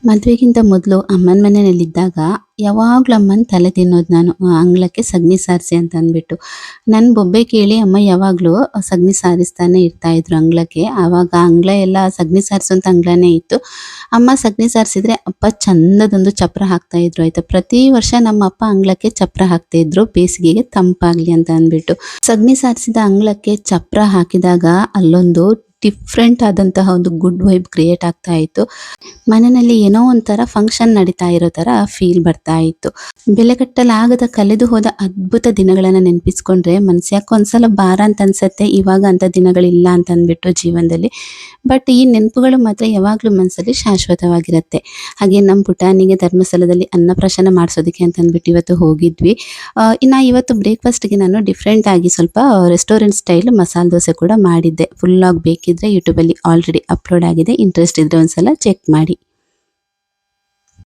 ಮದುವೆಗಿಂತ ಮೊದಲು ಅಮ್ಮನ ಮನೆಯಲ್ಲಿದ್ದಾಗ ಯಾವಾಗಲೂ ಅಮ್ಮನ ತಲೆ ತಿನ್ನೋದು ನಾನು. ಅಂಗಳಕ್ಕೆ ಸಗಣಿ ಸಾರಿಸಿ ಅಂತ ಅಂದ್ಬಿಟ್ಟು. ನನ್ನ ಬೊಬ್ಬೆ ಕೇಳಿ ಅಮ್ಮ ಯಾವಾಗಲೂ ಸಗಣಿ ಸಾರಿಸ್ತಾನೆ ಇರ್ತಾಯಿದ್ರು ಅಂಗಳಕ್ಕೆ. ಆವಾಗ ಅಂಗಳ ಎಲ್ಲ ಸಗಣಿ ಸಾರಿಸುವಂಥ ಅಂಗಳನೇ ಇತ್ತು. ಅಮ್ಮ ಸಗಣಿ ಸಾರಿಸಿದ್ರೆ ಅಪ್ಪ ಚಂದದೊಂದು ಚಪ್ಪರ ಹಾಕ್ತಾಯಿದ್ರು ಆಯಿತಾ. ಪ್ರತಿ ವರ್ಷ ನಮ್ಮ ಅಪ್ಪ ಅಂಗಳಕ್ಕೆ ಚಪ್ಪರ ಹಾಕ್ತಾಯಿದ್ರು ಬೇಸಿಗೆಗೆ ತಂಪಾಗಲಿ ಅಂತ ಅಂದ್ಬಿಟ್ಟು. ಸಗಣಿ ಸಾರಿಸಿದ ಅಂಗಳಕ್ಕೆ ಚಪ್ಪರ ಹಾಕಿದಾಗ ಅಲ್ಲೊಂದು ಡಿಫ್ರೆಂಟ್ ಆದಂತಹ ಒಂದು ಗುಡ್ ವೈಬ್ ಕ್ರಿಯೇಟ್ ಆಗ್ತಾ ಇತ್ತು. ಮನೆಯಲ್ಲಿ ಏನೋ ಒಂಥರ ಫಂಕ್ಷನ್ ನಡೀತಾ ಇರೋ ಥರ ಫೀಲ್ ಬರ್ತಾ ಇತ್ತು. ಬೆಲೆ ಕಟ್ಟಲಾಗದ ಕಳೆದು ಹೋದ ಅದ್ಭುತ ದಿನಗಳನ್ನು ನೆನಪಿಸ್ಕೊಂಡ್ರೆ ಮನ್ಸ್ಯಾಕೆ ಒಂದ್ಸಲ ಭಾರ ಅಂತ ಅನ್ಸತ್ತೆ. ಇವಾಗ ಅಂಥ ದಿನಗಳಿಲ್ಲ ಅಂತ ಅಂದ್ಬಿಟ್ಟು ಜೀವನದಲ್ಲಿ. ಬಟ್ ಈ ನೆನಪುಗಳು ಮಾತ್ರ ಯಾವಾಗಲೂ ಮನಸ್ಸಲ್ಲಿ ಶಾಶ್ವತವಾಗಿರುತ್ತೆ. ಹಾಗೆ ನಮ್ಮ ಪುಟಾಣಿಗೆ ಧರ್ಮಸ್ಥಳದಲ್ಲಿ ಅನ್ನಪ್ರಾಶನ ಮಾಡಿಸೋದಕ್ಕೆ ಅಂತ ಅಂದ್ಬಿಟ್ಟು ಇವತ್ತು ಹೋಗಿದ್ವಿ. ಇನ್ನು ಇವತ್ತು ಬ್ರೇಕ್ಫಾಸ್ಟ್ಗೆ ನಾನು ಡಿಫ್ರೆಂಟ್ ಆಗಿ ಸ್ವಲ್ಪ ರೆಸ್ಟೋರೆಂಟ್ ಸ್ಟೈಲ್ ಮಸಾಲೆ ದೋಸೆ ಕೂಡ ಮಾಡಿದ್ದೆ. ಫುಲ್ಲಾಗಿ ಬೇಕಿದ್ರೆ ಯೂಟ್ಯೂಬಲ್ಲಿ ಆಲ್ರೆಡಿ ಅಪ್ಲೋಡ್ ಆಗಿದೆ. ಇಂಟ್ರೆಸ್ಟ್ ಇದ್ದರೆ ಒಂದ್ಸಲ ಚೆಕ್ ಮಾಡಿ.